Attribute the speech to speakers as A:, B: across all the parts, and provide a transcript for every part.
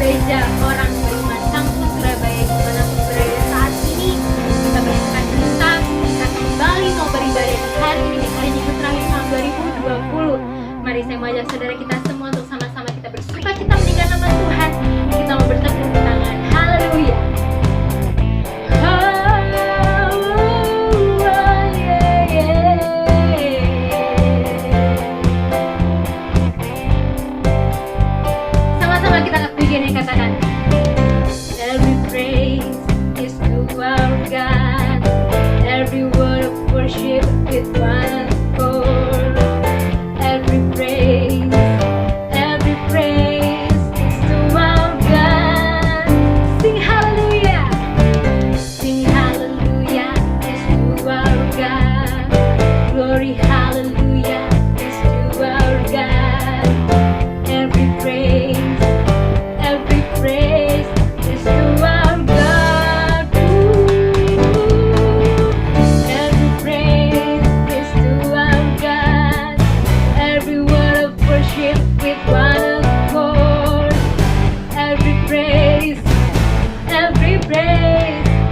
A: gereja orang beriman Kampus Surabaya dimanapun berada saat ini. Kita bersuka cita kita kembali mau beribadah di hari ini, hari Minggu terakhir tahun 2020. Mari saya mengajak saudara kita semua untuk sama-sama kita bersuka cita meninggikan nama Tuhan. Kita mau bertepuk tangan. Haleluya. Sama-sama kita begini katakan. Every praise is to our God. Every word of worship with one accord. Every praise is to our God. Sing hallelujah. Sing hallelujah is to our God. Glory hallelujah is to our God. Every praise is to our God. Every praise is to our God. Every word of worship with one accord. Every praise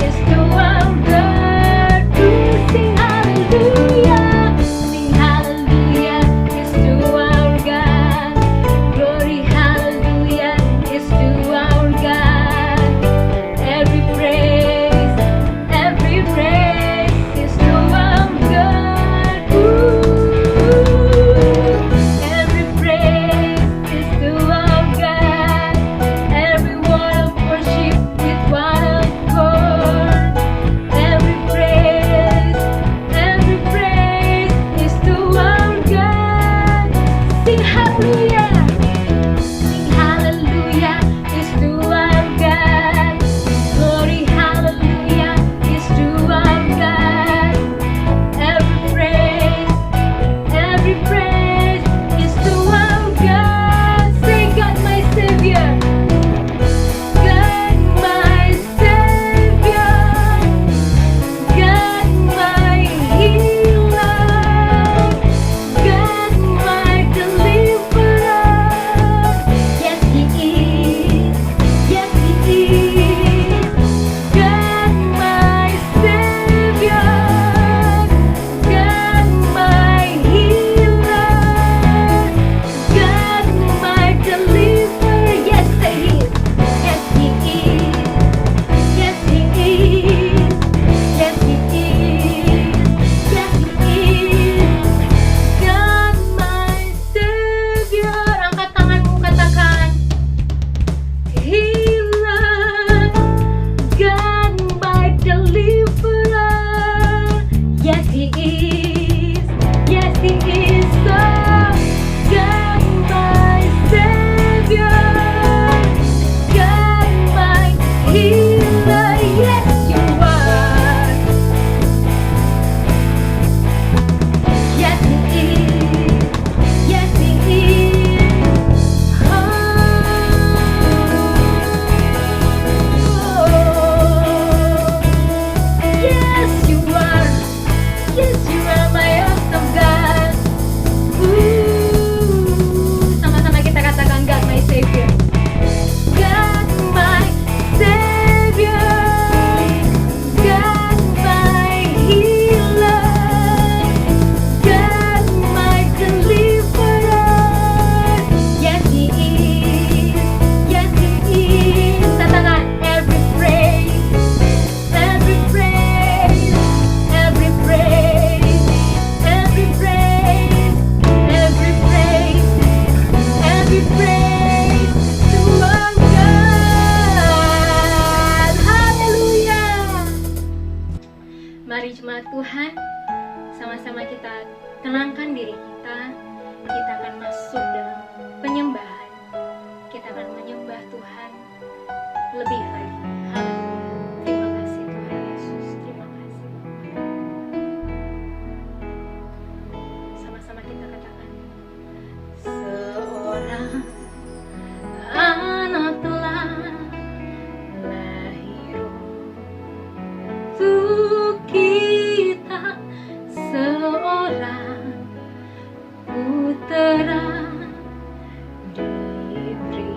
A: is to our God. Sing hallelujah. Sing hallelujah is to our God. Glory hallelujah is to our God. Every praise is to our God. Every praise is to our God. Every word of worship with one accord. Every praise is to our God. Sing hallelujah. Sing hallelujah is to our God. Glory hallelujah is to our God. Every praise is to our God. Say God my Savior. God my Savior. God my healer. God my deliverer. Yes He is. Yes He is. God my Savior. God my healer. God my deliverer. Yes He is. Yes He is. Yes He is. Yes He is. Yes He is. God my Savior. Angkat tanganmu katakan. Healer. God my deliverer. Yes He is. Yes He is. So God my Savior. God my healer. Yes you are. Yes He is. Yes He is. Yes you are. Yes you are my awesome God. Sama-sama kita katakan God my Savior. God my Savior. God my healer. God my deliverer. Yes He is. Yes He is. Katakan every praise to our God. Haleluya. Mari jemaat Tuhan, sama-sama kita tenangkan diri kita. Kita akan masuk dalam penyembahan. Kita akan menyembah Tuhan lebih lagi. Haleluya. Terima kasih Tuhan Yesus. Terima kasih. Sama-sama kita katakan. Seorang anak telah lahir untuk kita, seorang putera diberikan.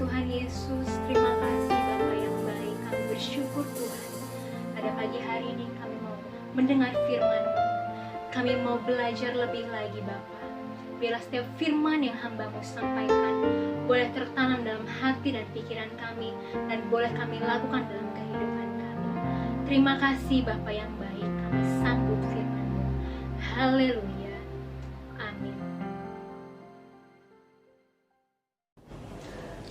A: Tuhan Yesus, terima kasih Bapa yang baik. Kami bersyukur Tuhan, pada pagi hari ini kami mau mendengar firman-Mu. Kami mau belajar lebih lagi Bapa. Biarlah setiap firman yang hamba-Mu sampaikan boleh tertanam dalam hati dan pikiran kami, dan boleh kami lakukan dalam kehidupan kami. Terima kasih Bapa yang baik, kami sambut firman-Mu. Haleluya. Amin.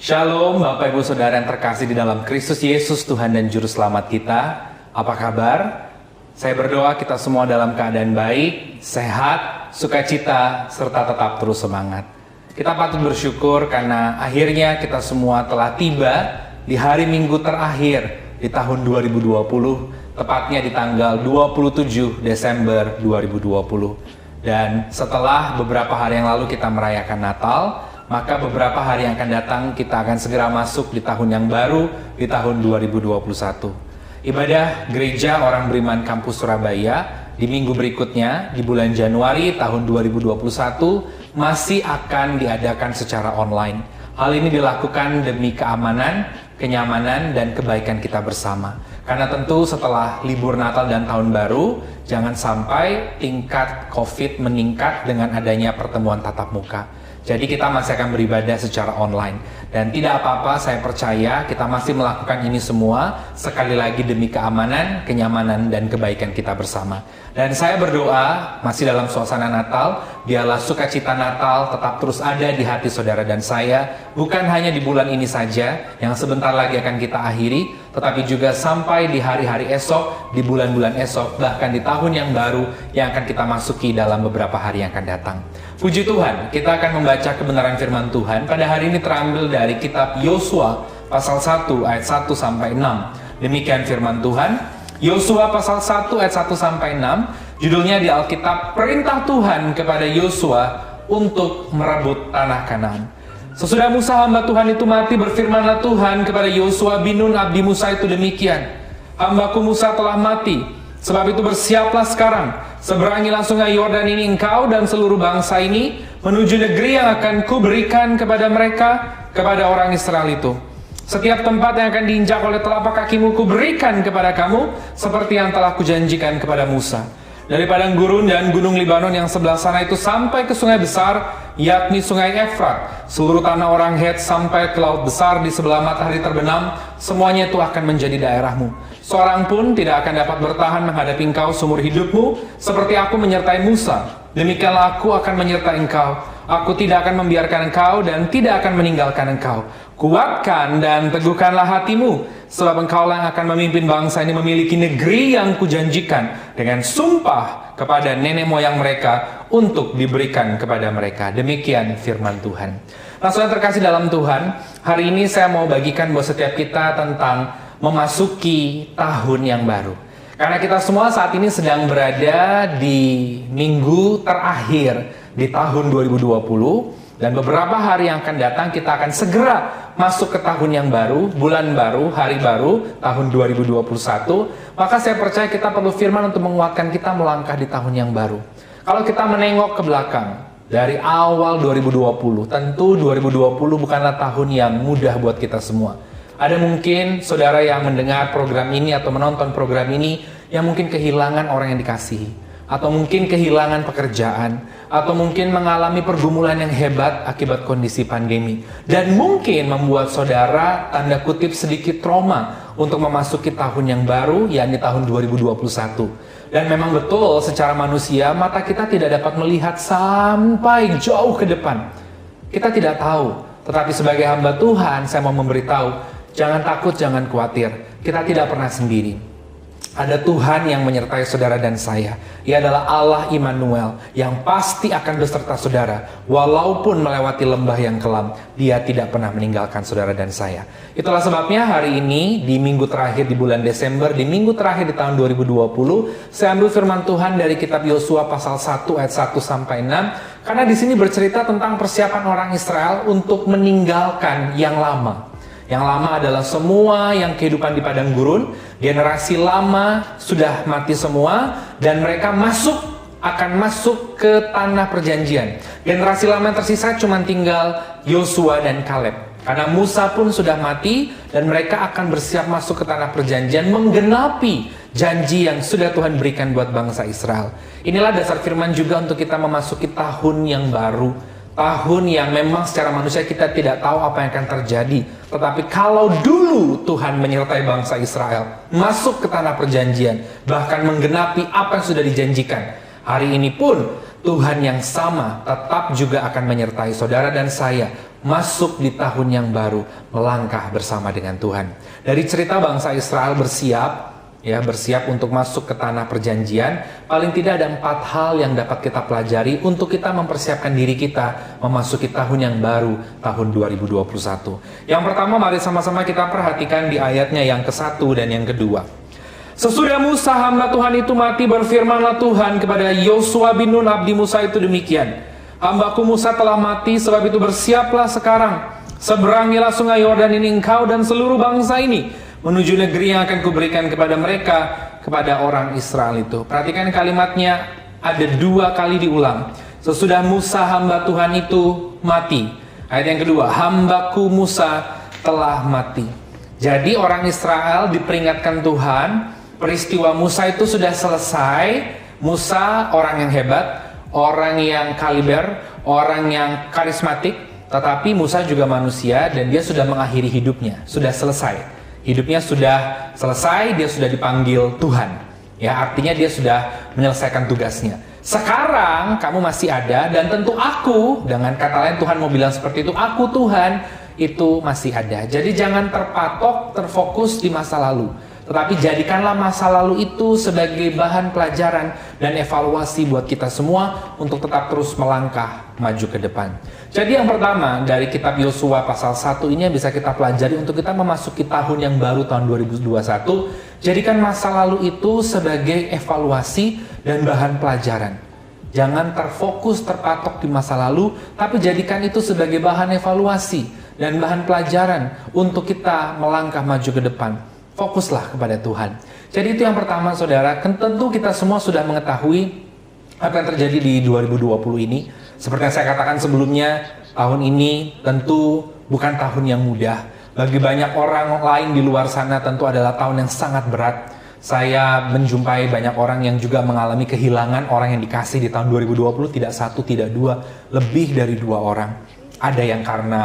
B: Shalom Bapak Ibu Saudara yang terkasih di dalam Kristus Yesus Tuhan dan Juru Selamat kita. Apa kabar? Saya berdoa kita semua dalam keadaan baik, sehat, sukacita, serta tetap terus semangat. Kita patut bersyukur karena akhirnya kita semua telah tiba di hari Minggu terakhir di tahun 2020, tepatnya di tanggal 27 Desember 2020. Dan setelah beberapa hari yang lalu kita merayakan Natal, maka beberapa hari yang akan datang kita akan segera masuk di tahun yang baru, di tahun 2021. Ibadah Gereja Orang Beriman Kampus Surabaya di minggu berikutnya, di bulan Januari tahun 2021, masih akan diadakan secara online. Hal ini dilakukan demi keamanan, kenyamanan, dan kebaikan kita bersama. Karena tentu setelah libur Natal dan Tahun Baru, jangan sampai tingkat COVID meningkat dengan adanya pertemuan tatap muka. Jadi kita masih akan beribadah secara online. Dan tidak apa-apa, saya percaya kita masih melakukan ini semua sekali lagi demi keamanan, kenyamanan, dan kebaikan kita bersama. Dan saya berdoa masih dalam suasana Natal, biarlah sukacita Natal tetap terus ada di hati saudara dan saya, bukan hanya di bulan ini saja yang sebentar lagi akan kita akhiri, tetapi juga sampai di hari-hari esok, di bulan-bulan esok, bahkan di tahun yang baru yang akan kita masuki dalam beberapa hari yang akan datang. Puji Tuhan, kita akan membaca kebenaran firman Tuhan. Pada hari ini terambil dari kitab Yosua pasal 1 ayat 1 sampai 6. Demikian firman Tuhan. Yosua pasal 1 ayat 1 sampai 6. Judulnya di Alkitab, Perintah Tuhan kepada Yosua untuk merebut tanah Kanaan. Sesudah Musa hamba Tuhan itu mati, berfirmanlah Tuhan kepada Yosua bin Nun abdi Musa itu demikian. Hambaku Musa telah mati, sebab itu bersiaplah sekarang, seberangilah sungai Yordan ini engkau dan seluruh bangsa ini menuju negeri yang akan kuberikan kepada mereka, kepada orang Israel itu. Setiap tempat yang akan diinjak oleh telapak kakimu kuberikan kepada kamu, seperti yang telah kujanjikan kepada Musa. Dari padang gurun dan gunung Libanon yang sebelah sana itu sampai ke sungai besar, yakni sungai Efrat, seluruh tanah orang Het sampai ke laut besar di sebelah matahari terbenam, semuanya itu akan menjadi daerahmu. Seorang pun tidak akan dapat bertahan menghadapi engkau seumur hidupmu, seperti aku menyertai Musa. Demikianlah aku akan menyertai engkau. Aku tidak akan membiarkan engkau dan tidak akan meninggalkan engkau. Kuatkan dan teguhkanlah hatimu, sebab engkaulah yang akan memimpin bangsa ini memiliki negeri yang kujanjikan dengan sumpah kepada nenek moyang mereka untuk diberikan kepada mereka. Demikian firman Tuhan. Nah, saudara terkasih dalam Tuhan, hari ini saya mau bagikan buat setiap kita tentang memasuki tahun yang baru. Karena kita semua saat ini sedang berada di minggu terakhir di tahun 2020. Dan beberapa hari yang akan datang kita akan segera masuk ke tahun yang baru, bulan baru, hari baru, tahun 2021. Maka saya percaya kita perlu firman untuk menguatkan kita melangkah di tahun yang baru. Kalau kita menengok ke belakang, dari awal 2020, tentu 2020 bukanlah tahun yang mudah buat kita semua. Ada mungkin saudara yang mendengar program ini atau menonton program ini yang mungkin kehilangan orang yang dikasihi. Atau mungkin kehilangan pekerjaan, atau mungkin mengalami pergumulan yang hebat akibat kondisi pandemi. Dan mungkin membuat saudara, tanda kutip, sedikit trauma untuk memasuki tahun yang baru, yakni tahun 2021. Dan memang betul, secara manusia, mata kita tidak dapat melihat sampai jauh ke depan. Kita tidak tahu, tetapi sebagai hamba Tuhan, saya mau memberitahu, jangan takut, jangan khawatir. Kita tidak pernah sendiri. Ada Tuhan yang menyertai saudara dan saya. Ia adalah Allah Immanuel yang pasti akan beserta saudara. Walaupun melewati lembah yang kelam, Dia tidak pernah meninggalkan saudara dan saya. Itulah sebabnya hari ini di minggu terakhir di bulan Desember, di minggu terakhir di tahun 2020, saya ambil firman Tuhan dari kitab Yosua pasal 1 ayat 1 sampai 6. Karena di sini bercerita tentang persiapan orang Israel untuk meninggalkan yang lama. Yang lama adalah semua yang kehidupan di padang gurun, generasi lama sudah mati semua, dan mereka akan masuk ke tanah perjanjian. Generasi lama yang tersisa cuma tinggal Yosua dan Kaleb. Karena Musa pun sudah mati dan mereka akan bersiap masuk ke tanah perjanjian menggenapi janji yang sudah Tuhan berikan buat bangsa Israel. Inilah dasar firman juga untuk kita memasuki tahun yang baru. Tahun yang memang secara manusia kita tidak tahu apa yang akan terjadi. Tetapi kalau dulu Tuhan menyertai bangsa Israel masuk ke tanah perjanjian, bahkan menggenapi apa yang sudah dijanjikan, hari ini pun Tuhan yang sama tetap juga akan menyertai saudara dan saya masuk di tahun yang baru, melangkah bersama dengan Tuhan. Dari cerita bangsa Israel bersiap untuk masuk ke tanah perjanjian, paling tidak ada 4 hal yang dapat kita pelajari untuk kita mempersiapkan diri kita memasuki tahun yang baru, tahun 2021. Yang pertama, mari sama-sama kita perhatikan di ayatnya yang ke-1 dan yang kedua. Sesudah Musa hamba Tuhan itu mati, berfirmanlah Tuhan kepada Yosua bin Nun abdi Musa itu demikian, hambaku Musa telah mati, sebab itu bersiaplah sekarang, seberangilah sungai Yordan ini engkau dan seluruh bangsa ini, menuju negeri yang akan kuberikan kepada mereka, kepada orang Israel itu. Perhatikan kalimatnya, ada 2 kali diulang. Sesudah Musa hamba Tuhan itu mati. Ayat yang kedua, hambaku Musa telah mati. Jadi orang Israel diperingatkan Tuhan, peristiwa Musa itu sudah selesai. Musa orang yang hebat, orang yang kaliber, orang yang karismatik, tetapi Musa juga manusia dan dia sudah mengakhiri hidupnya, sudah selesai. Hidupnya sudah selesai, dia sudah dipanggil Tuhan. Ya, artinya dia sudah menyelesaikan tugasnya. Sekarang kamu masih ada dan tentu aku, dengan kata lain Tuhan mau bilang seperti itu, aku Tuhan itu masih ada. Jadi jangan terpatok, terfokus di masa lalu. Tetapi jadikanlah masa lalu itu sebagai bahan pelajaran dan evaluasi buat kita semua untuk tetap terus melangkah maju ke depan. Jadi yang pertama dari kitab Yosua pasal 1 ini yang bisa kita pelajari untuk kita memasuki tahun yang baru tahun 2021. Jadikan masa lalu itu sebagai evaluasi dan bahan pelajaran. Jangan terfokus, terpatok di masa lalu, tapi jadikan itu sebagai bahan evaluasi dan bahan pelajaran untuk kita melangkah maju ke depan. Fokuslah kepada Tuhan. Jadi itu yang pertama saudara, tentu kita semua sudah mengetahui apa yang terjadi di 2020 ini. Seperti yang saya katakan sebelumnya, tahun ini tentu bukan tahun yang mudah. Bagi banyak orang lain di luar sana tentu adalah tahun yang sangat berat. Saya menjumpai banyak orang yang juga mengalami kehilangan orang yang dikasih di tahun 2020, tidak 1, tidak 2, lebih dari 2 orang. Ada yang karena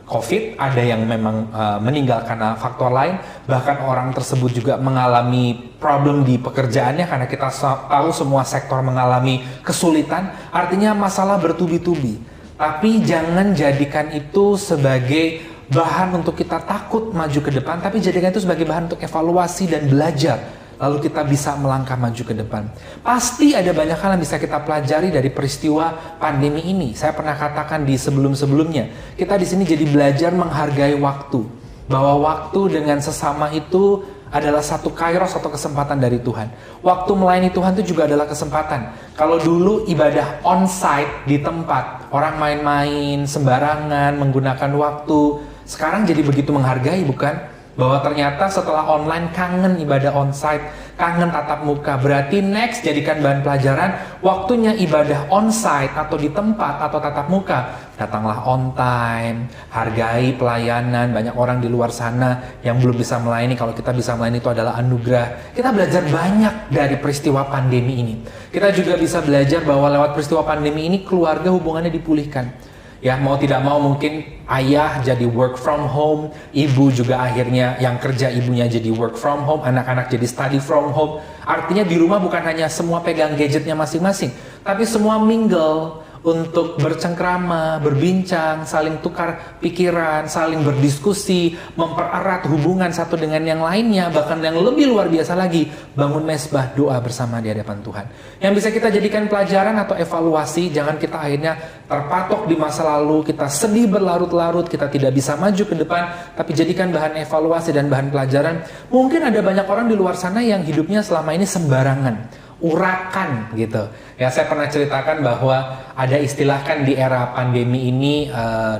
B: COVID, ada yang memang meninggal karena faktor lain, bahkan orang tersebut juga mengalami problem di pekerjaannya karena kita tahu semua sektor mengalami kesulitan, artinya masalah bertubi-tubi. Tapi jangan jadikan itu sebagai bahan untuk kita takut maju ke depan, tapi jadikan itu sebagai bahan untuk evaluasi dan belajar. Lalu kita bisa melangkah maju ke depan. Pasti ada banyak hal yang bisa kita pelajari dari peristiwa pandemi ini. Saya pernah katakan di sebelum-sebelumnya, kita di sini jadi belajar menghargai waktu. Bahwa waktu dengan sesama itu adalah satu kairos, satu kesempatan dari Tuhan. Waktu melayani Tuhan itu juga adalah kesempatan. Kalau dulu ibadah on-site di tempat, orang main-main, sembarangan, menggunakan waktu. Sekarang jadi begitu menghargai, bukan? Bahwa ternyata setelah online kangen ibadah onsite, kangen tatap muka. Berarti next jadikan bahan pelajaran, waktunya ibadah onsite atau di tempat atau tatap muka. Datanglah on time, hargai pelayanan. Banyak orang di luar sana yang belum bisa melayani. Kalau kita bisa melayani itu adalah anugerah. Kita belajar banyak dari peristiwa pandemi ini. Kita juga bisa belajar bahwa lewat peristiwa pandemi ini keluarga hubungannya dipulihkan. Ya, mau tidak mau mungkin ayah jadi work from home, ibu juga akhirnya yang kerja ibunya jadi work from home, anak-anak jadi study from home. Artinya di rumah bukan hanya semua pegang gadgetnya masing-masing, tapi semua mingle untuk bercengkrama, berbincang, saling tukar pikiran, saling berdiskusi, mempererat hubungan satu dengan yang lainnya, bahkan yang lebih luar biasa lagi, bangun mesbah doa bersama di hadapan Tuhan. Yang bisa kita jadikan pelajaran atau evaluasi, jangan kita akhirnya terpatok di masa lalu, kita sedih berlarut-larut, kita tidak bisa maju ke depan, tapi jadikan bahan evaluasi dan bahan pelajaran. Mungkin ada banyak orang di luar sana yang hidupnya selama ini sembarangan, urakan gitu. Ya, saya pernah ceritakan bahwa ada istilah kan di era pandemi ini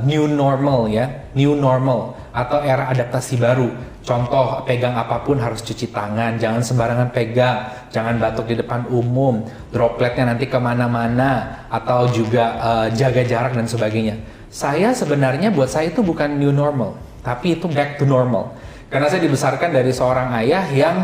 B: new normal ya, new normal atau era adaptasi baru. Contoh, pegang apapun harus cuci tangan, jangan sembarangan pegang, jangan batuk di depan umum, dropletnya nanti kemana-mana, atau juga jaga jarak dan sebagainya. saya sebenarnya buat saya itu bukan new normal, tapi itu back to normal. Karena saya dibesarkan dari seorang ayah yang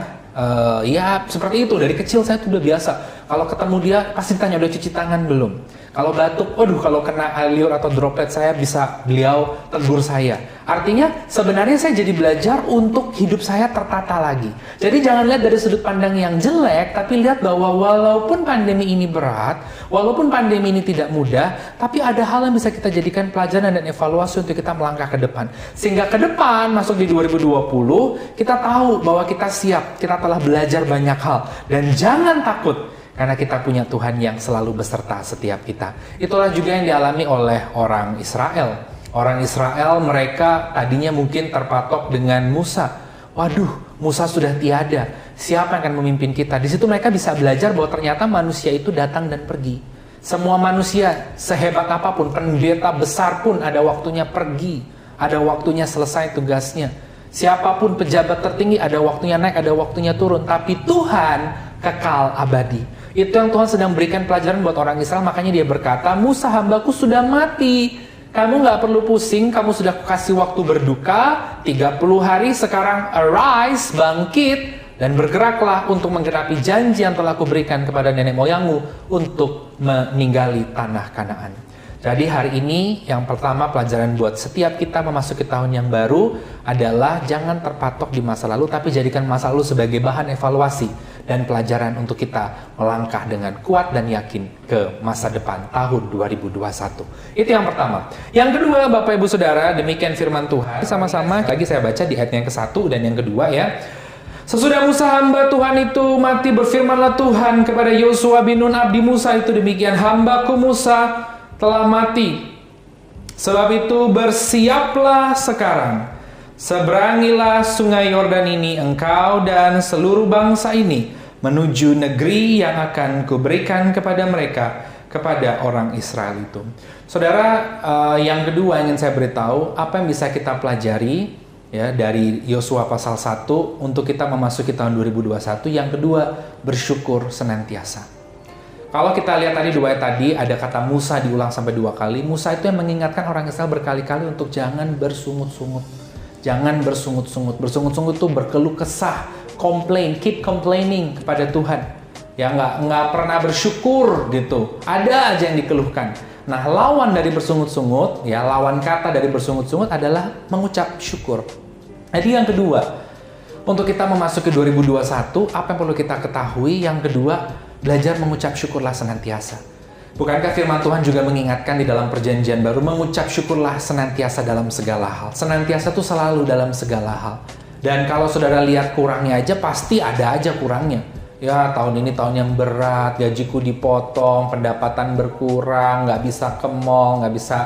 B: ya seperti itu, dari kecil saya tuh udah biasa. Kalau ketemu dia pasti tanya udah cuci tangan belum. Kalau batuk, waduh kalau kena air liur atau droplet saya bisa beliau tegur saya. Artinya sebenarnya saya jadi belajar untuk hidup saya tertata lagi. Jadi jangan lihat dari sudut pandang yang jelek, tapi lihat bahwa walaupun pandemi ini berat, walaupun pandemi ini tidak mudah, tapi ada hal yang bisa kita jadikan pelajaran dan evaluasi untuk kita melangkah ke depan. Sehingga ke depan, masuk di 2020, kita tahu bahwa kita siap, kita telah belajar banyak hal. Dan jangan takut, karena kita punya Tuhan yang selalu beserta setiap kita. Itulah juga yang dialami oleh orang Israel. Orang Israel mereka tadinya mungkin terpatok dengan Musa. Waduh, Musa sudah tiada. Siapa yang akan memimpin kita? Di situ mereka bisa belajar bahwa ternyata manusia itu datang dan pergi. Semua manusia, sehebat apapun, pendeta besar pun ada waktunya pergi. Ada waktunya selesai tugasnya. Siapapun pejabat tertinggi ada waktunya naik, ada waktunya turun. Tapi Tuhan kekal abadi. Itu yang Tuhan sedang berikan pelajaran buat orang Israel. Makanya dia berkata, Musa hambaku sudah mati. Kamu gak perlu pusing, kamu sudah kasih waktu berduka 30 hari, sekarang arise, bangkit, dan bergeraklah untuk menggenapi janji yang telah kuberikan kepada nenek moyangmu untuk meninggali tanah Kanaan. Jadi hari ini yang pertama pelajaran buat setiap kita memasuki tahun yang baru adalah jangan terpatok di masa lalu, tapi jadikan masa lalu sebagai bahan evaluasi dan pelajaran untuk kita melangkah dengan kuat dan yakin ke masa depan tahun 2021. Itu yang pertama. Yang kedua, Bapak Ibu Saudara, demikian firman Tuhan. Sama-sama lagi saya baca di ayat yang ke-1 dan yang kedua ya. Sesudah Musa hamba Tuhan itu mati, berfirmanlah Tuhan kepada Yosua bin Nun abdi Musa itu demikian, hambaku Musa telah mati. Sebab itu bersiaplah sekarang, seberangilah sungai Yordan ini engkau dan seluruh bangsa ini menuju negeri yang akan kuberikan kepada mereka, kepada orang Israel itu. Saudara, yang kedua ingin saya beritahu apa yang bisa kita pelajari ya dari Yosua pasal 1 untuk kita memasuki tahun 2021. Yang kedua, bersyukur senantiasa. Kalau kita lihat tadi dua ayat tadi, ada kata Musa diulang sampai 2 kali. Musa itu yang mengingatkan orang Israel berkali-kali untuk jangan bersungut-sungut. Jangan bersungut-sungut. Bersungut-sungut itu berkeluh kesah, complain, keep complaining kepada Tuhan. Ya nggak pernah bersyukur gitu. Ada aja yang dikeluhkan. Nah, lawan dari bersungut-sungut, ya lawan kata dari bersungut-sungut adalah mengucap syukur. Jadi yang kedua, untuk kita memasuki 2021, apa yang perlu kita ketahui? Yang kedua, belajar mengucap syukurlah senantiasa. Bukankah firman Tuhan juga mengingatkan di dalam perjanjian baru, mengucap syukurlah senantiasa dalam segala hal. Senantiasa itu selalu dalam segala hal. Dan kalau saudara lihat kurangnya aja, pasti ada aja kurangnya. Ya, tahun ini tahun yang berat, gajiku dipotong, pendapatan berkurang, nggak bisa ke mall, nggak bisa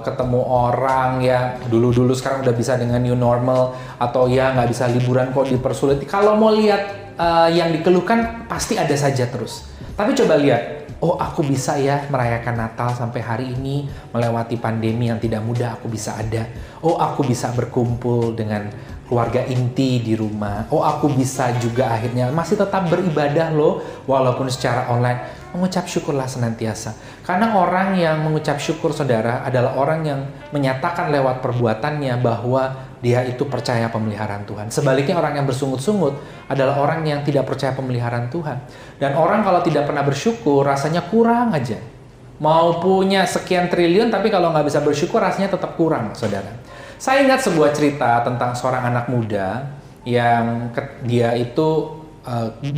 B: ketemu orang ya. Dulu sekarang udah bisa dengan new normal, atau ya nggak bisa liburan kok dipersulit. Kalau mau lihat yang dikeluhkan pasti ada saja terus. Tapi coba lihat, oh aku bisa ya merayakan Natal sampai hari ini, melewati pandemi yang tidak mudah aku bisa ada. Oh aku bisa berkumpul dengan keluarga inti di rumah. Oh aku bisa juga akhirnya masih tetap beribadah loh, walaupun secara online. Mengucap syukurlah senantiasa. Karena orang yang mengucap syukur, saudara, adalah orang yang menyatakan lewat perbuatannya bahwa dia itu percaya pemeliharaan Tuhan. Sebaliknya orang yang bersungut-sungut adalah orang yang tidak percaya pemeliharaan Tuhan. Dan orang kalau tidak pernah bersyukur rasanya kurang aja. Mau punya sekian triliun tapi kalau nggak bisa bersyukur rasanya tetap kurang, saudara. Saya ingat sebuah cerita tentang seorang anak muda yang dia itu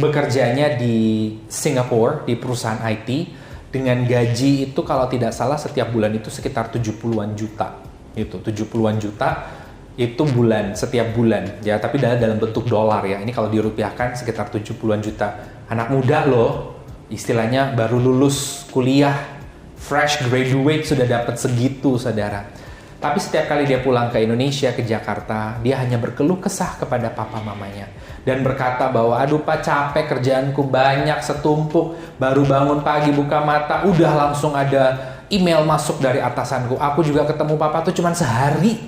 B: bekerjanya di Singapura, di perusahaan IT, dengan gaji itu kalau tidak salah setiap bulan itu sekitar 70-an juta. Itu 70-an juta itu bulan, setiap bulan ya, tapi dalam bentuk dolar ya. Ini kalau dirupiahkan sekitar 70-an juta. Anak muda loh, istilahnya baru lulus kuliah, fresh graduate sudah dapat segitu, saudara. Tapi setiap kali dia pulang ke Indonesia, ke Jakarta, dia hanya berkeluh kesah kepada papa mamanya. Dan berkata bahwa, aduh pak capek, kerjaanku banyak, setumpuk, baru bangun pagi buka mata, udah langsung ada email masuk dari atasanku. Aku juga ketemu papa tuh cuma sehari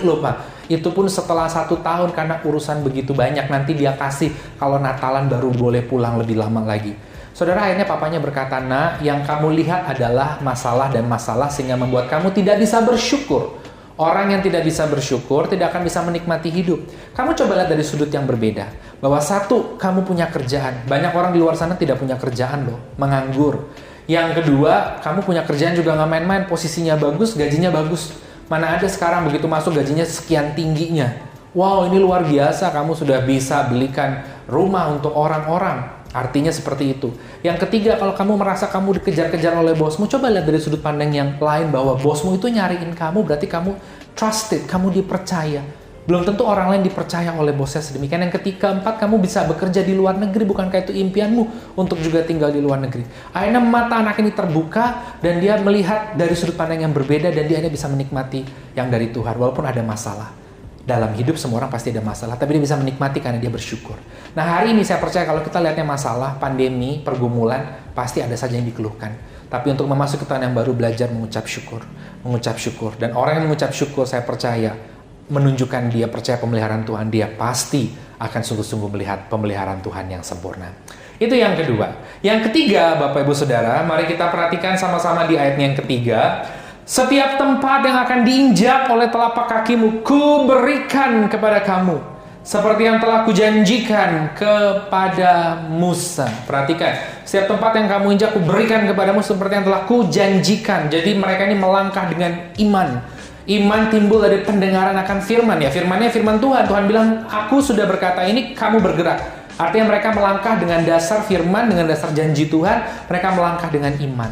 B: loh pak. Itu pun setelah 1 tahun karena urusan begitu banyak. Nanti dia kasih kalau Natalan baru boleh pulang lebih lama lagi. Saudara, akhirnya papanya berkata, "Nak, yang kamu lihat adalah masalah dan masalah sehingga membuat kamu tidak bisa bersyukur. Orang yang tidak bisa bersyukur tidak akan bisa menikmati hidup. Kamu coba lihat dari sudut yang berbeda. Bahwa satu, kamu punya kerjaan. Banyak orang di luar sana tidak punya kerjaan loh, menganggur. Yang kedua, kamu punya kerjaan juga nggak main-main, posisinya bagus, gajinya bagus. Mana ada sekarang begitu masuk gajinya sekian tingginya. Wow, ini luar biasa, kamu sudah bisa belikan rumah untuk orang-orang. Artinya seperti itu. Yang ketiga, kalau kamu merasa kamu dikejar-kejar oleh bosmu, coba lihat dari sudut pandang yang lain bahwa bosmu itu nyariin kamu, berarti kamu trusted, kamu dipercaya. Belum tentu orang lain dipercaya oleh bosnya sedemikian. Yang ketiga, empat, kamu bisa bekerja di luar negeri, bukankah itu impianmu untuk juga tinggal di luar negeri. Akhirnya mata anak ini terbuka dan dia melihat dari sudut pandang yang berbeda dan dia hanya bisa menikmati yang dari Tuhan walaupun ada masalah. Dalam hidup semua orang pasti ada masalah, tapi dia bisa menikmati karena dia bersyukur. Nah, hari ini saya percaya kalau kita lihatnya masalah, pandemi, pergumulan, pasti ada saja yang dikeluhkan. Tapi untuk memasuki tahun yang baru, belajar mengucap syukur. Mengucap syukur. Dan orang yang mengucap syukur, saya percaya, menunjukkan dia percaya pemeliharaan Tuhan, dia pasti akan sungguh-sungguh melihat pemeliharaan Tuhan yang sempurna. Itu yang kedua. Yang ketiga, Bapak Ibu Saudara, mari kita perhatikan sama-sama di ayat yang ketiga. Setiap tempat yang akan diinjak oleh telapak kakimu, ku berikan kepada kamu. Seperti yang telah kujanjikan kepada Musa. Perhatikan, setiap tempat yang kamu injak, ku berikan kepadamu seperti yang telah kujanjikan. Jadi mereka ini melangkah dengan iman. Iman timbul dari pendengaran akan firman. Ya, firmannya firman Tuhan. Tuhan bilang, aku sudah berkata ini, kamu bergerak. Artinya mereka melangkah dengan dasar firman, dengan dasar janji Tuhan. Mereka melangkah dengan iman.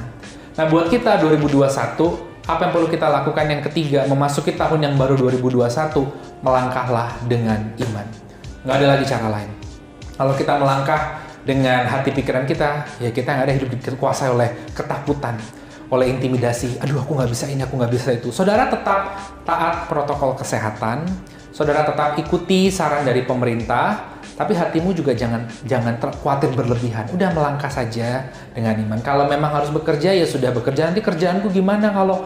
B: Nah, buat kita 2021, apa yang perlu kita lakukan yang ketiga, memasuki tahun yang baru 2021, melangkahlah dengan iman. Nggak ada lagi cara lain. Kalau kita melangkah dengan hati pikiran kita, ya kita nggak ada hidup dikuasai oleh ketakutan, oleh intimidasi. Aduh, aku nggak bisa ini, aku nggak bisa itu. Saudara tetap taat protokol kesehatan, saudara tetap ikuti saran dari pemerintah, tapi hatimu juga jangan khawatir berlebihan. Udah melangkah saja dengan iman. Kalau memang harus bekerja, ya sudah bekerja. Nanti kerjaanku gimana kalau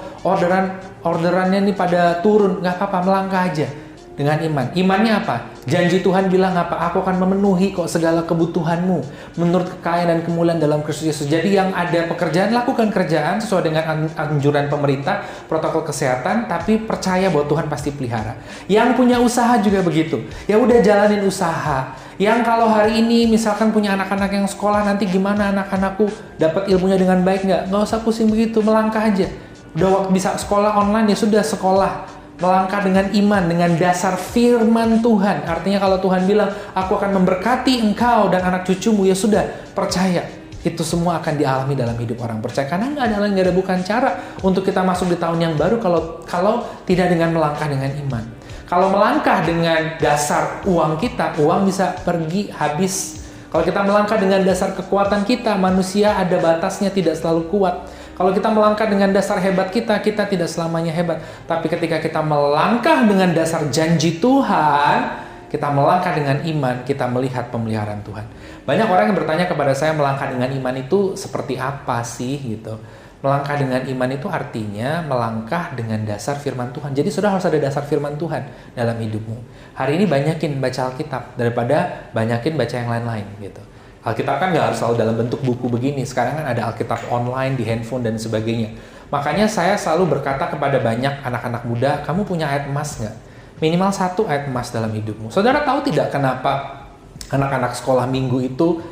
B: orderannya ini pada turun? Nggak apa-apa, melangkah aja dengan iman. Imannya apa? Janji Tuhan bilang apa? Aku akan memenuhi kok segala kebutuhanmu menurut kekayaan dan kemuliaan dalam Kristus Yesus. Jadi yang ada pekerjaan, lakukan kerjaan sesuai dengan anjuran pemerintah, protokol kesehatan, tapi percaya bahwa Tuhan pasti pelihara. Yang punya usaha juga begitu. Ya udah jalanin usaha. Yang kalau hari ini misalkan punya anak-anak yang sekolah, nanti gimana anak-anakku dapat ilmunya dengan baik nggak? Nggak usah pusing begitu, melangkah aja. Udah waktu bisa sekolah online, ya sudah sekolah. Melangkah dengan iman, dengan dasar firman Tuhan. Artinya kalau Tuhan bilang, aku akan memberkati engkau dan anak cucumu, ya sudah, percaya. Itu semua akan dialami dalam hidup orang percaya. Karena nggak ada bukan cara untuk kita masuk di tahun yang baru kalau tidak dengan melangkah dengan iman. Kalau melangkah dengan dasar uang kita, uang bisa pergi habis. Kalau kita melangkah dengan dasar kekuatan kita, manusia ada batasnya, tidak selalu kuat. Kalau kita melangkah dengan dasar hebat kita tidak selamanya hebat. Tapi ketika kita melangkah dengan dasar janji Tuhan, kita melangkah dengan iman, kita melihat pemeliharaan Tuhan. Banyak orang yang bertanya kepada saya, melangkah dengan iman itu seperti apa sih gitu. Melangkah dengan iman itu artinya melangkah dengan dasar firman Tuhan. Jadi sudah harus ada dasar firman Tuhan dalam hidupmu. Hari ini banyakin baca Alkitab daripada banyakin baca yang lain-lain gitu. Alkitab kan nggak harus selalu dalam bentuk buku begini. Sekarang kan ada Alkitab online, di handphone, dan sebagainya. Makanya saya selalu berkata kepada banyak anak-anak muda, kamu punya ayat emas nggak? Minimal 1 ayat emas dalam hidupmu. Saudara tahu tidak kenapa anak-anak sekolah minggu itu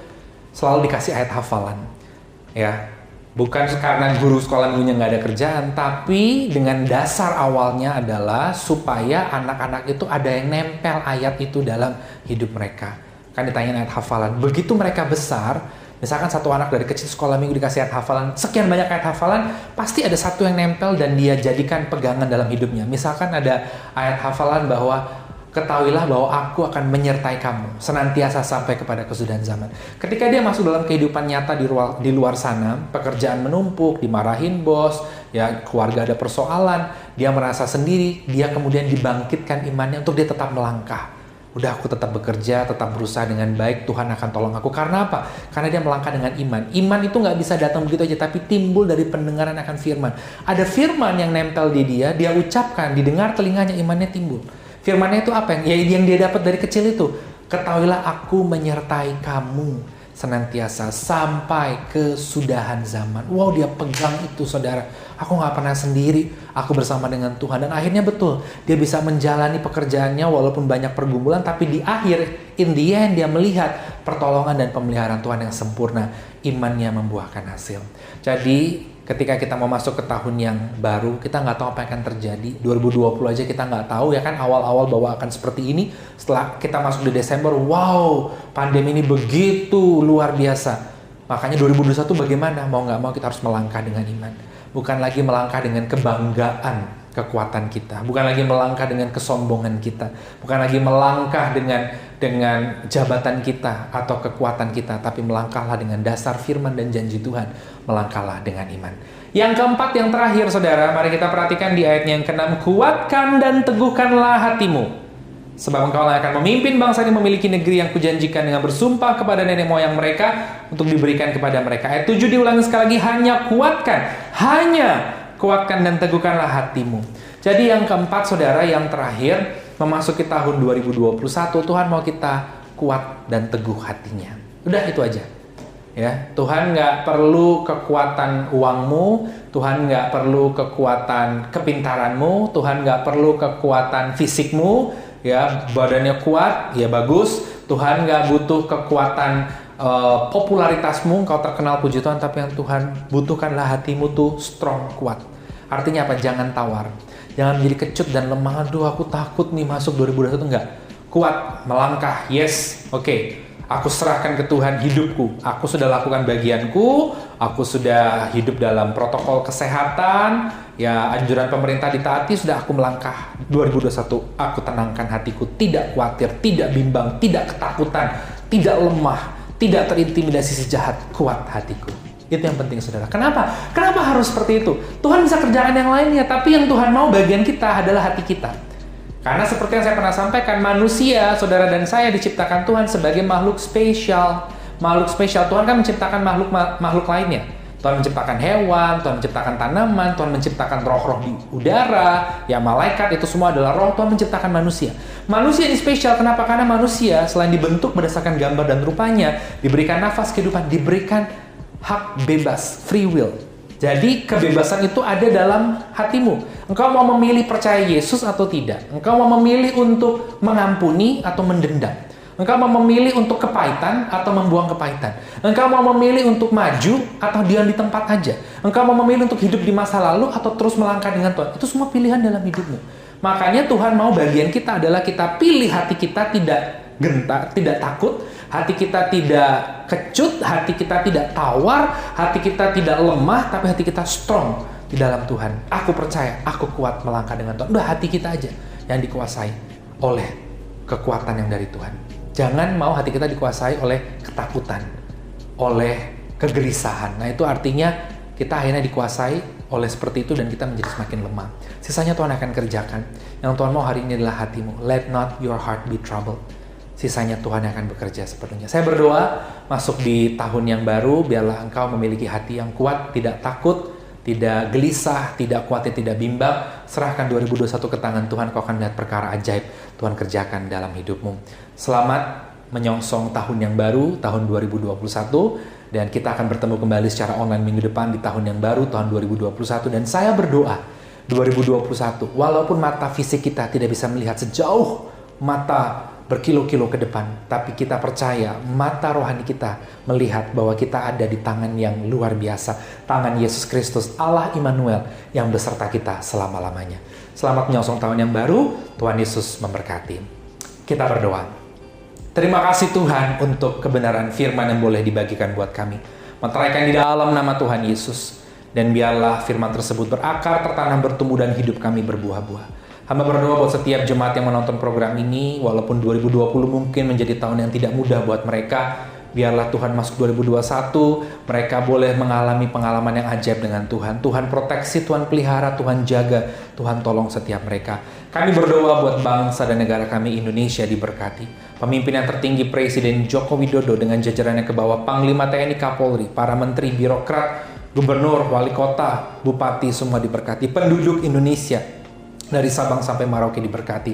B: selalu dikasih ayat hafalan? Ya, bukan karena guru sekolah minggunya nggak ada kerjaan, tapi dengan dasar awalnya adalah supaya anak-anak itu ada yang nempel ayat itu dalam hidup mereka. Kan ditanyain ayat hafalan. Begitu mereka besar, misalkan satu anak dari kecil sekolah minggu dikasih ayat hafalan, sekian banyak ayat hafalan, pasti ada satu yang nempel dan dia jadikan pegangan dalam hidupnya. Misalkan ada ayat hafalan bahwa ketahuilah bahwa aku akan menyertai kamu senantiasa sampai kepada kesudahan zaman. Ketika dia masuk dalam kehidupan nyata di luar sana, pekerjaan menumpuk, dimarahin bos, ya keluarga ada persoalan, dia merasa sendiri, dia kemudian dibangkitkan imannya untuk dia tetap melangkah. Udah, aku tetap bekerja, tetap berusaha dengan baik, Tuhan akan tolong aku. Karena apa? Karena dia melangkah dengan iman. Iman itu nggak bisa datang begitu aja, tapi timbul dari pendengaran akan firman. Ada firman yang nempel di dia ucapkan, didengar telinganya, imannya timbul. Firmannya itu apa? Yang dia dapat dari kecil itu. Ketahuilah aku menyertai kamu senantiasa sampai kesudahan zaman. Wow, dia pegang itu saudara. Aku gak pernah sendiri, aku bersama dengan Tuhan. Dan akhirnya betul, dia bisa menjalani pekerjaannya walaupun banyak pergumulan, tapi di akhir, in the end, dia melihat pertolongan dan pemeliharaan Tuhan yang sempurna. Imannya membuahkan hasil. Jadi ketika kita mau masuk ke tahun yang baru, kita nggak tahu apa yang akan terjadi. 2020 aja kita nggak tahu ya kan, awal-awal bahwa akan seperti ini. Setelah kita masuk di Desember, wow, pandemi ini begitu luar biasa. Makanya 2021 bagaimana? Mau nggak mau kita harus melangkah dengan iman. Bukan lagi melangkah dengan kebanggaan kekuatan kita. Bukan lagi melangkah dengan kesombongan kita. Bukan lagi melangkah dengan jabatan kita atau kekuatan kita. Tapi melangkahlah dengan dasar firman dan janji Tuhan. Melangkahlah dengan iman. Yang keempat, yang terakhir saudara, mari kita perhatikan di ayatnya yang ke-6. Kuatkan dan teguhkanlah hatimu. Sebab engkau akan memimpin bangsa ini memiliki negeri yang kujanjikan dengan bersumpah kepada nenek moyang mereka untuk diberikan kepada mereka. Ayat 7 diulangi sekali lagi, hanya kuatkan dan teguhkanlah hatimu. Jadi yang keempat saudara, yang terakhir, memasuki tahun 2021, Tuhan mau kita kuat dan teguh hatinya. Udah itu aja. Ya, Tuhan nggak perlu kekuatan uangmu, Tuhan nggak perlu kekuatan kepintaranmu, Tuhan nggak perlu kekuatan fisikmu, ya badannya kuat, ya bagus. Tuhan nggak butuh kekuatan popularitasmu, kau terkenal puji Tuhan, tapi yang Tuhan butuhkanlah hatimu tuh strong, kuat. Artinya apa? Jangan tawar, jangan menjadi kecut dan lemah. Aduh, aku takut nih masuk 2021, enggak. Kuat, melangkah, yes, oke. Aku serahkan ke Tuhan hidupku. Aku sudah lakukan bagianku. Aku sudah hidup dalam protokol kesehatan. Ya, anjuran pemerintah ditaati. Sudah aku melangkah 2021. Aku tenangkan hatiku. Tidak khawatir, tidak bimbang, tidak ketakutan, tidak lemah, tidak terintimidasi si jahat. Kuat hatiku. Itu yang penting saudara. Kenapa? Kenapa harus seperti itu? Tuhan bisa kerjakan yang lainnya. Tapi yang Tuhan mau bagian kita adalah hati kita. Karena seperti yang saya pernah sampaikan, manusia, saudara dan saya diciptakan Tuhan sebagai makhluk spesial. Makhluk spesial. Tuhan kan menciptakan makhluk lainnya. Tuhan menciptakan hewan, Tuhan menciptakan tanaman, Tuhan menciptakan roh-roh di udara, ya malaikat, itu semua adalah roh. Tuhan menciptakan manusia. Manusia ini spesial. Kenapa? Karena manusia selain dibentuk berdasarkan gambar dan rupanya, diberikan nafas kehidupan, diberikan hak bebas, free will. Jadi kebebasan itu ada dalam hatimu. Engkau mau memilih percaya Yesus atau tidak. Engkau mau memilih untuk mengampuni atau mendendam. Engkau mau memilih untuk kepahitan atau membuang kepahitan. Engkau mau memilih untuk maju atau diam di tempat aja. Engkau mau memilih untuk hidup di masa lalu atau terus melangkah dengan Tuhan. Itu semua pilihan dalam hidupmu. Makanya Tuhan mau bagian kita adalah kita pilih hati kita tidak gentar, tidak takut, hati kita tidak kecut, hati kita tidak tawar, hati kita tidak lemah, tapi hati kita strong di dalam Tuhan. Aku percaya, aku kuat melangkah dengan Tuhan. Udah hati kita aja yang dikuasai oleh kekuatan yang dari Tuhan. Jangan mau hati kita dikuasai oleh ketakutan, oleh kegelisahan. Nah itu artinya kita akhirnya dikuasai oleh seperti itu dan kita menjadi semakin lemah. Sisanya Tuhan akan kerjakan. Yang Tuhan mau hari ini adalah hatimu. Let not your heart be troubled. Sisanya Tuhan yang akan bekerja sepenuhnya. Saya berdoa masuk di tahun yang baru, biarlah engkau memiliki hati yang kuat, tidak takut, tidak gelisah, tidak khawatir, tidak bimbang. Serahkan 2021 ke tangan Tuhan, kau akan melihat perkara ajaib Tuhan kerjakan dalam hidupmu. Selamat menyongsong tahun yang baru, tahun 2021. Dan kita akan bertemu kembali secara online minggu depan di tahun yang baru, tahun 2021. Dan saya berdoa, 2021, walaupun mata fisik kita tidak bisa melihat sejauh mata berkilo-kilo ke depan, tapi kita percaya mata rohani kita melihat bahwa kita ada di tangan yang luar biasa, tangan Yesus Kristus, Allah Immanuel yang beserta kita selama-lamanya. Selamat menyongsong tahun yang baru, Tuhan Yesus memberkati. Kita berdoa. Terima kasih Tuhan untuk kebenaran firman yang boleh dibagikan buat kami. Meteraikan di dalam nama Tuhan Yesus, dan biarlah firman tersebut berakar, tertanam, bertumbuh, dan hidup kami berbuah-buah. Hamba berdoa buat setiap jemaat yang menonton program ini, walaupun 2020 mungkin menjadi tahun yang tidak mudah buat mereka, biarlah Tuhan masuk 2021, mereka boleh mengalami pengalaman yang ajaib dengan Tuhan. Tuhan proteksi, Tuhan pelihara, Tuhan jaga, Tuhan tolong setiap mereka. Kami berdoa buat bangsa dan negara kami Indonesia diberkati. Pemimpin yang tertinggi Presiden Joko Widodo dengan jajarannya ke bawah, Panglima TNI, Kapolri, para menteri, birokrat, gubernur, wali kota, bupati, semua diberkati. Penduduk Indonesia dari Sabang sampai Merauke diberkati.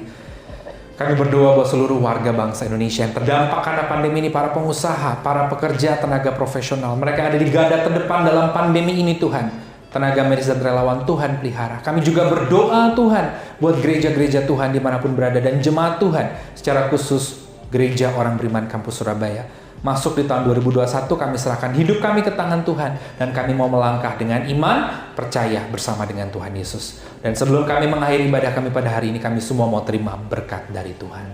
B: Kami berdoa buat seluruh warga bangsa Indonesia yang terdampak karena pandemi ini, para pengusaha, para pekerja, tenaga profesional, mereka yang ada di garda terdepan dalam pandemi ini Tuhan. Tenaga medis dan relawan Tuhan pelihara. Kami juga berdoa Tuhan buat gereja-gereja Tuhan dimanapun berada dan jemaat Tuhan, secara khusus Gereja Orang Beriman Kampus Surabaya. Masuk di tahun 2021, kami serahkan hidup kami ke tangan Tuhan, dan kami mau melangkah dengan iman, percaya bersama dengan Tuhan Yesus. Dan sebelum kami mengakhiri ibadah kami pada hari ini, kami semua mau terima berkat dari Tuhan.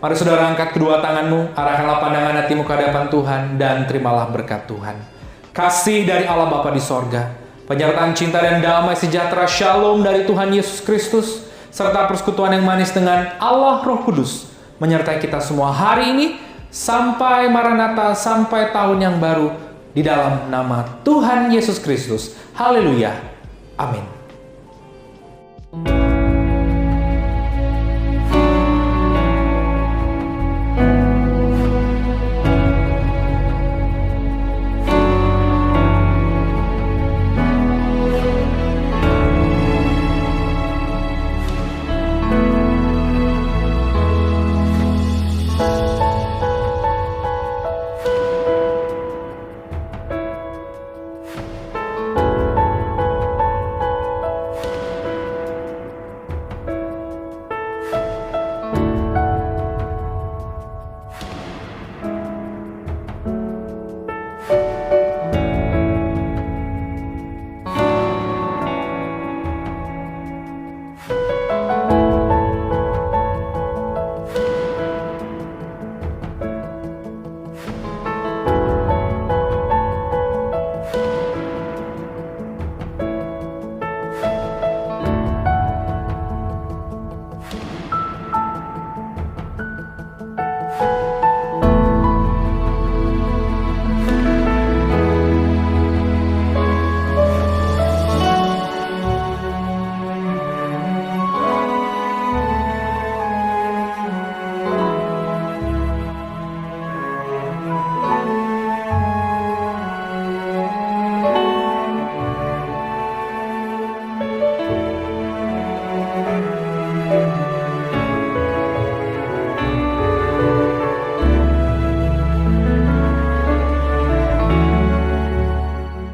B: Mari saudara angkat kedua tanganmu, arahkanlah pandangan hatimu ke hadapan Tuhan, dan terimalah berkat Tuhan. Kasih dari Allah Bapa di sorga, penyertaan cinta dan damai sejahtera shalom dari Tuhan Yesus Kristus, serta persekutuan yang manis dengan Allah Roh Kudus, menyertai kita semua hari ini, sampai Maranatha, sampai tahun yang baru, di dalam nama Tuhan Yesus Kristus. Haleluya. Amin.